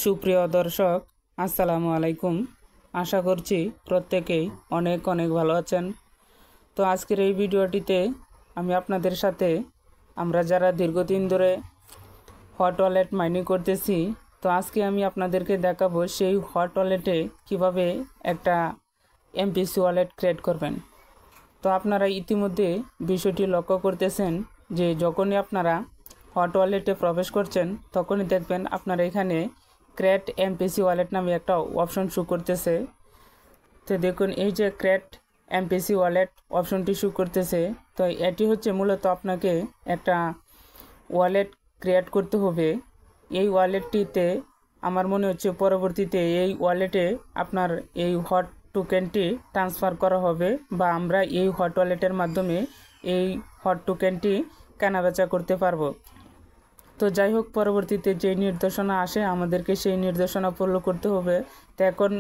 সুপ্রিয় দর্শক, আসসালামু আলাইকুম। আশা করছি প্রত্যেকেই অনেক অনেক ভালো আছেন। তো আজকের এই ভিডিওটিতে আমি আপনাদের সাথে আমরা যারা দীর্ঘদিন ধরে হট ওয়ালেট মাইনিং করতেছি, তো আজকে আমি আপনাদেরকে দেখাবো সেই হট ওয়ালেটে কীভাবে একটা এমপিসি ওয়ালেট ক্রিয়েট করবেন। তো আপনারা ইতিমধ্যে বিষয়টি লক্ষ্য করতেছেন যে যখনই আপনারা হট ওয়ালেটে প্রবেশ করছেন তখনই দেখবেন আপনারা এখানে ক্রিয়েট এমপিসি ওয়ালেট নামে একটা অপশন শো করতেছে। তো দেখুন এই যে ক্রিয়েট এমপিসি ওয়ালেট অপশনটি শো করতেছে। তো এটি হচ্ছে মূলত আপনাকে একটা ওয়ালেট ক্রিয়েট করতে হবে। এই ওয়ালেটটিতে আমার মনে হচ্ছে পরবর্তীতে এই ওয়ালেটে আপনার এই হট টোকেনটি ট্রান্সফার করা হবে বা আমরা এই হট ওয়ালেটের মাধ্যমে এই হট টোকেনটি কেনাবেচা করতে পারবো। তো যাই হোক, পরবর্তীতে যে নির্দেশনা আসে আমাদেরকে সেই নির্দেশনা ফলো করতে হবে। তো এখন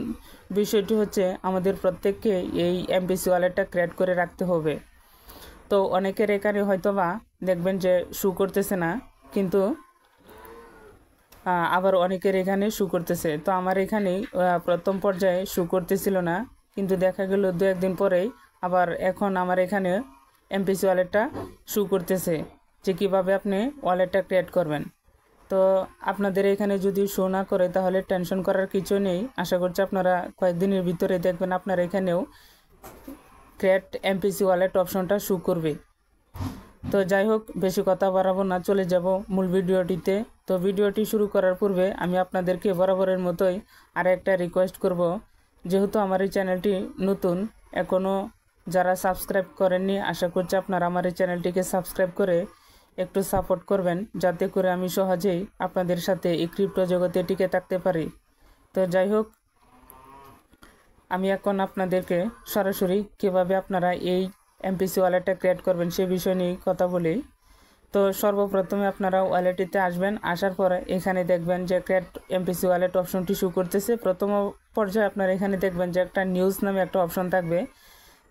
বিষয়টি হচ্ছে আমাদের প্রত্যেককে এই এমপিসি ওয়ালেটটা ক্রিয়েট করে রাখতে হবে। তো অনেকের এখানে হয়তোবা দেখবেন যে শো করতেছে না, কিন্তু আবার অনেকের এখানে শো করতেছে। তো আমার এখানে প্রথম পর্যায়ে শো করতেছিল না, কিন্তু দেখা গেল দু একদিন পরেই আবার এখন আমার এখানে এমপিসি ওয়ালেটটা শো করতেছে যে কীভাবে আপনি ওয়ালেটটা ক্রিয়েট করবেন। তো আপনাদের এখানে যদি শো না করে তাহলে টেনশন করার কিছু নেই। আশা করছি আপনারা কয়েকদিনের ভিতরে দেখবেন আপনার এখানেও ক্রিয়েট এমপিসি ওয়ালেট অপশনটা শো করবে। তো যাই হোক, বেশি কথা বাড়াবো না, চলে যাব মূল ভিডিওটিতে। তো ভিডিওটি শুরু করার পূর্বে আমি আপনাদেরকে বরাবরের মতোই আর একটা রিকোয়েস্ট করব। যেহেতু আমার এই চ্যানেলটি নতুন, এখনও যারা সাবস্ক্রাইব করেননি, আশা করছি আপনারা আমার এই চ্যানেলটিকে সাবস্ক্রাইব করে একটু সাপোর্ট করবেন, যাতে করে আমি সহজেই আপনাদের সাথে এই ক্রিপ্টো জগতে টিকে থাকতে পারি। তো যাই হোক, আমি এখন আপনাদেরকে সরাসরি কীভাবে আপনারা এই এমপিসি ওয়ালেটটা ক্রিয়েট করবেন সে বিষয় নিয়ে কথা বলি। তো সর্বপ্রথমে আপনারা ওয়ালেটটিতে আসবেন। আসার পরে এখানে দেখবেন যে ক্রিয়েট এমপিসি ওয়ালেট অপশনটি শো করতেছে। প্রথম পর্যায়ে আপনারা এখানে দেখবেন যে একটা নিউজ নামে একটা অপশন থাকবে।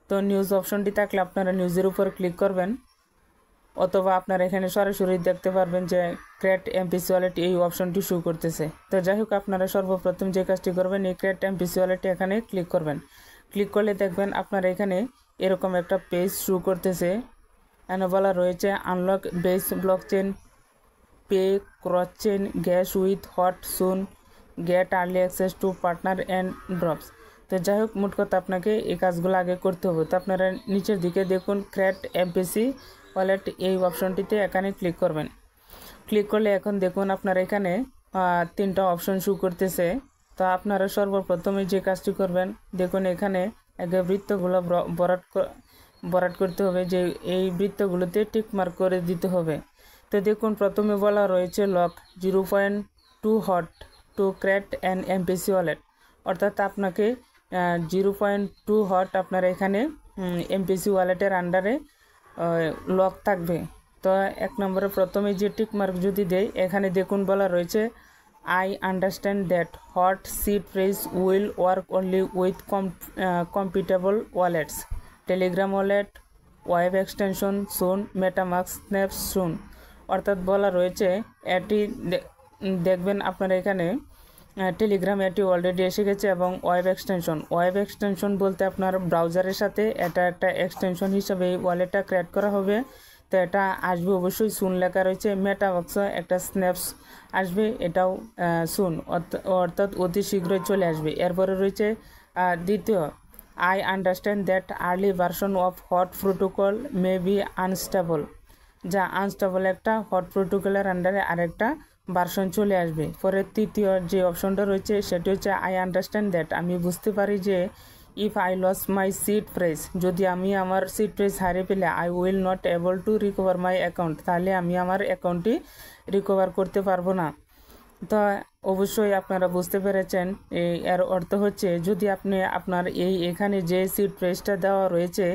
তো নিউজ অপশনটি থাকলে আপনারা নিউজের উপর ক্লিক করবেন, অথবা আপনারা এখানে সরাসরি দেখতে পারবেন যে ক্রিয়েট এমপিসি ওয়ালেট এই অপশনটি শো করতেছে। তো যাই হোক, আপনারা সর্বপ্রথম যে কাজটি করবেন, এই ক্রিয়েট এমপিসি ওয়ালেটটি এখানে ক্লিক করবেন। ক্লিক করলে দেখবেন আপনারা এখানে এরকম একটা পেজ শো করতেছে। এখানে বলা রয়েছে unlock base blockchain, pay cross chain, gas with hot soon, get early access to partner and drops. তো যাই হোক, মোট কথা আপনাকে এই কাজগুলো আগে করতে হবে। তো আপনারা নিচের দিকে দেখুন ক্রিয়েট এমপিসি ওয়ালেট এই অপশনটিতে এখানে ক্লিক করবেন। ক্লিক করলে এখন দেখুন আপনারা এখানে তিনটা অপশন শো করতেছে। তো আপনারা সর্বপ্রথমে যে কাজটি করবেন, দেখুন এখানে আগে বৃত্তগুলো বরাট করতে হবে, যে এই বৃত্তগুলোতে টিক মার্ক করে দিতে হবে। তো দেখুন প্রথমে বলা রয়েছে lock 0.2 hot to create an MPC wallet, অর্থাৎ আপনাকে 0.2 হট আপনার এখানে এমপিসি ওয়ালেটের আন্ডারে লক থাকবে। তো এক নম্বরে প্রথমে যে টিক মার্ক যদি দেয়, এখানে দেখুন বলা রয়েছে I understand that hot seed phrase will work only with compatible wallets, Telegram wallet, web extension soon, MetaMask snaps soon. অর্থাৎ বলা রয়েছে এটি দেখবেন আপনারা এখানে টেলিগ্রাম এটি অলরেডি এসে গেছে, এবং ওয়েব এক্সটেনশন বলতে আপনার ব্রাউজারের সাথে এটা একটা এক্সটেনশন হিসাবে এই ওয়ালেটটা ক্রিয়েট করা হবে। তো এটা আসবে অবশ্যই সুন লেখা রয়েছে। মেটামাস্ক একটা স্ন্যাপস আসবে, এটাও সুন, অর্থাৎ অতি শীঘ্রই চলে আসবে। এরপরে রয়েছে দ্বিতীয়, I understand that early version of hot protocol may be unstable, যা আনস্টেবল একটা হট প্রোটোকলের আন্ডারে আরেকটা ভার্সন চলে আসবে। পরে তৃতীয় যে অপশনটা রয়েছে সেটি হচ্ছে আই আন্ডারস্ট্যান্ড দ্যাট, আমি বুঝতে পারি যে if I lose my seed phrase, যদি আমি আমার সিড ফ্রেজ হারিয়ে ফেলে, I will not able to recover my account, তাহলে আমি আমার অ্যাকাউন্টটি রিকভার করতে পারবো না। তো অবশ্যই আপনারা বুঝতে পেরেছেন, এর অর্থ হচ্ছে যদি আপনি আপনার এখানে যে সিড ফ্রেজটা দেওয়া রয়েছে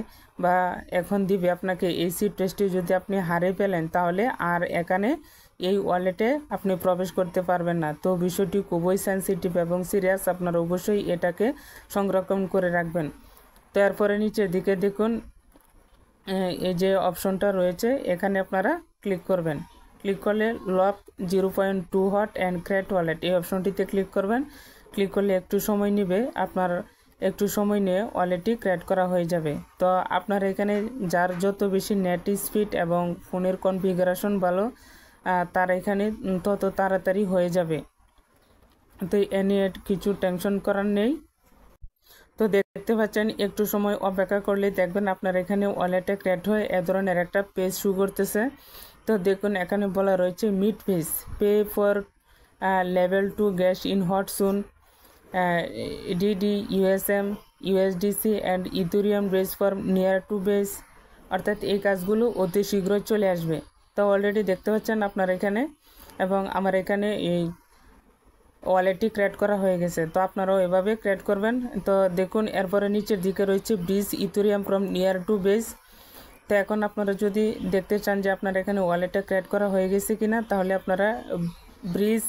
বা এখন দিবে আপনাকে, এই সিড ফ্রেজটি যদি আপনি হারিয়ে ফেলেন তাহলে আর এখানে এই ওয়ালেটে আপনি প্রবেশ করতে পারবেন না। তো বিষয়টি খুবই সেন্সিটিভ এবং সিরিয়াস, আপনারা অবশ্যই এটাকে সংরক্ষণ করে রাখবেন। তো এরপরে নিচের দিকে দেখুন এই যে অপশনটা রয়েছে, এখানে আপনারা ক্লিক করবেন। ক্লিক করলে lock 0.2 hot and create wallet এই অপশনটিতে ক্লিক করবেন। ক্লিক করলে একটু সময় নেবে, আপনার একটু সময় নিয়ে ওয়ালেটটি ক্রিয়েট করা হয়ে যাবে। তো আপনার এখানে যার যত বেশি নেট স্পিড এবং ফোনের কনফিগারেশন ভালো তার এখানে তত তাড়াতাড়ি হয়ে যাবে। তো এ নিয়ে কিছু টেনশন করার নেই। তো দেখতে পাচ্ছেন একটু সময় অপেক্ষা করলে দেখবেন আপনার এখানে ওয়ালেটে ক্রিয়েট হয়ে এ ধরনের একটা পেজ শো করতেছে। তো দেখুন এখানে বলা রয়েছে mid page pay for level 2 gas in hot soon DD USM USDC and Ethereum base for near to base, অর্থাৎ এই কাজগুলো অতি শীঘ্রই চলে আসবে। তো অলরেডি দেখতে পাচ্ছেন আপনার এখানে, এবং আমার এখানে এই ওয়ালেটটি ক্রিয়েট করা হয়ে গেছে। তো আপনারাও এভাবে ক্রিয়েট করবেন। তো দেখুন এরপরে নিচের দিকে রয়েছে bridge Ethereum from near to base. তো এখন আপনারা যদি দেখতে চান যে আপনার এখানে ওয়ালেটটা ক্রিয়েট করা হয়ে গেছে কিনা, তাহলে আপনারা bridge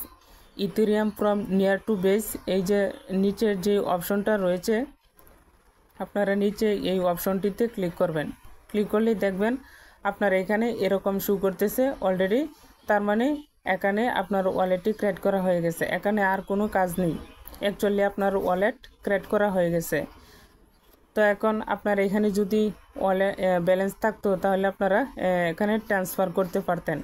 Ethereum from near to base এই যে নিচের যে অপশনটা রয়েছে, আপনারা নিচে এই অপশনটিতে ক্লিক করবেন। ক্লিক করলেই দেখবেন আপনার এখানে এরকম শো করতেছে অলরেডি, তার মানে এখানে আপনার ওয়ালেটটি ক্রিয়েট করা হয়ে গেছে। এখানে আর কোনো কাজ নেই, অ্যাকচুয়ালি আপনার ওয়ালেট ক্রিয়েট করা হয়ে গেছে। তো এখন আপনার এখানে যদি ব্যালেন্স থাকতো তাহলে আপনারা এখানে ট্রান্সফার করতে পারতেন।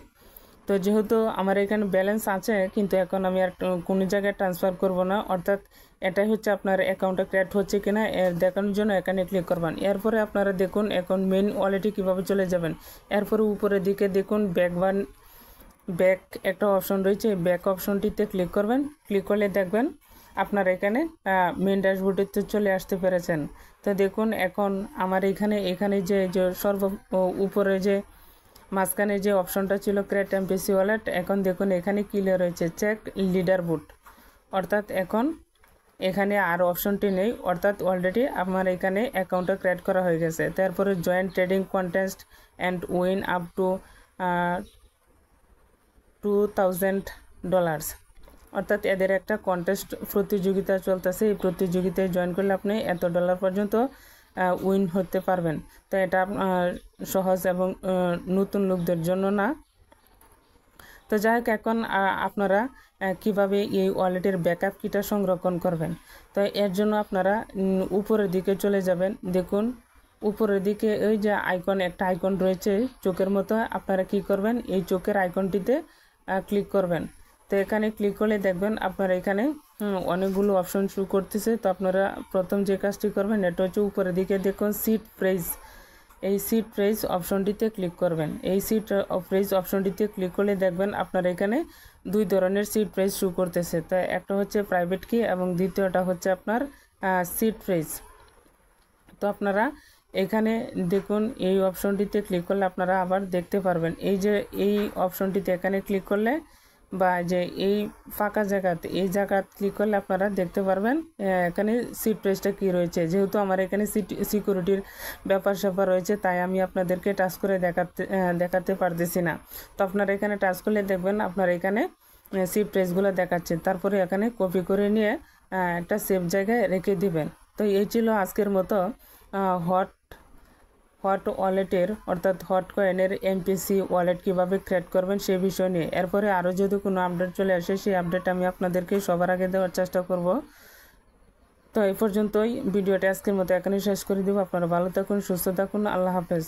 তো যেহেতু আমার এখানে ব্যালেন্স আছে, কিন্তু এখন আমি আর কোনো জায়গায় ট্রান্সফার করব না, অর্থাৎ এটাই হচ্ছে আপনার অ্যাকাউন্টটা ক্রিয়েট হচ্ছে কিনা এর দেখানোর জন্য এখানে ক্লিক করবেন। এরপরে আপনারা দেখুন এখন মেইন ওয়ালেটে কীভাবে চলে যাবেন। এরপরে উপরের দিকে দেখুন ব্যাক একটা অপশন রয়েছে, ব্যাক অপশনটিতে ক্লিক করবেন। ক্লিক করলে দেখবেন আপনার এখানে মেইন ড্যাশবোর্ডেতে চলে আসতে পেরেছেন। তো দেখুন এখন আমার এখানে যে উপরে যে মাঝখানে যে অপশনটা ছিল ক্রিয়েট এমপিসি ওয়ালেট, এখন দেখুন এখানে ক্লিয়ার রয়েছে চেক লিডার বুট, অর্থাৎ এখন এখানে আর অপশনটি নেই, অর্থাৎ অলরেডি আমার এখানে অ্যাকাউন্টটা ক্রিয়েট করা হয়ে গেছে। তারপরে joint trading contest and win up to $2000, অর্থাৎ এদের একটা কন্টেস্ট প্রতিযোগিতা চলতেছে। এই প্রতিযোগিতায় জয়েন করলে আপনি এত ডলার পর্যন্ত উইন হতে পারবেন। তো এটা সহজ এবং নতুন লোকদের জন্য না। তো যাই হোক, এখন আপনারা কিভাবে এই ওয়ালেটের ব্যাকআপ কিটা সংরক্ষণ করবেন। তো এর জন্য আপনারা উপরের দিকে চলে যাবেন। দেখুন উপরের দিকে ওই যে একটা আইকন রয়েছে চোখের মতো, আপনারা কি করবেন এই চোখের আইকনটিতে ক্লিক করবেন। তো এখানে ক্লিক করলে দেখবেন আপনার এখানে অনেকগুলো অপশন শো করতেছে। তো আপনারা প্রথম যে কাজটি করবেন এটা হচ্ছে উপরের দিকে দেখুন সিট প্রাইস, এই সিট প্রাইস অপশনটিতে ক্লিক করবেন। এই সিট প্রাইস অপশনটিতে ক্লিক করলে দেখবেন আপনার এখানে দুই ধরনের সিট প্রাইস শো করতেছে। তো একটা হচ্ছে প্রাইভেট কি এবং দ্বিতীয়টা হচ্ছে আপনার সিট প্রাইস। তো আপনারা এখানে দেখুন এই অপশনটিতে ক্লিক করলে আপনারা আবার দেখতে পারবেন এই যে এই অপশনটিতে এখানে ক্লিক করলে বা যে এই ফাঁকা এই জায়গাতে ক্লিক করলে আপনারা দেখতে পারবেন এখানে সিট প্রাইসটা কী রয়েছে। যেহেতু আমার এখানে সিকিউরিটির ব্যাপার স্যাপার রয়েছে, তাই আমি আপনাদেরকে টাচ করে দেখাতে পারতেছি না। তো আপনারা এখানে টাচ করলে দেখবেন আপনার এখানে সিট প্রাইসগুলো দেখাচ্ছে। তারপরে এখানে কপি করে নিয়ে একটা সেফ জায়গায় রেখে দিবেন। তো এই ছিল আজকের মতো হট ওয়ালেটের অর্থাৎ হট কয়েনের এমপিসি ওয়ালেট কীভাবে ক্রিয়েট করবেন সেই বিষয় নিয়ে। এরপরে আরও যদি কোনো আপডেট চলে আসে সেই আপডেট আমি আপনাদেরকে সবার আগে দেওয়ার চেষ্টা করব। তো এই পর্যন্তই ভিডিওটা আজকের মতো এখানে শেষ করে দেবো। আপনারা ভালো থাকুন, সুস্থ থাকুন, আল্লাহ হাফেজ।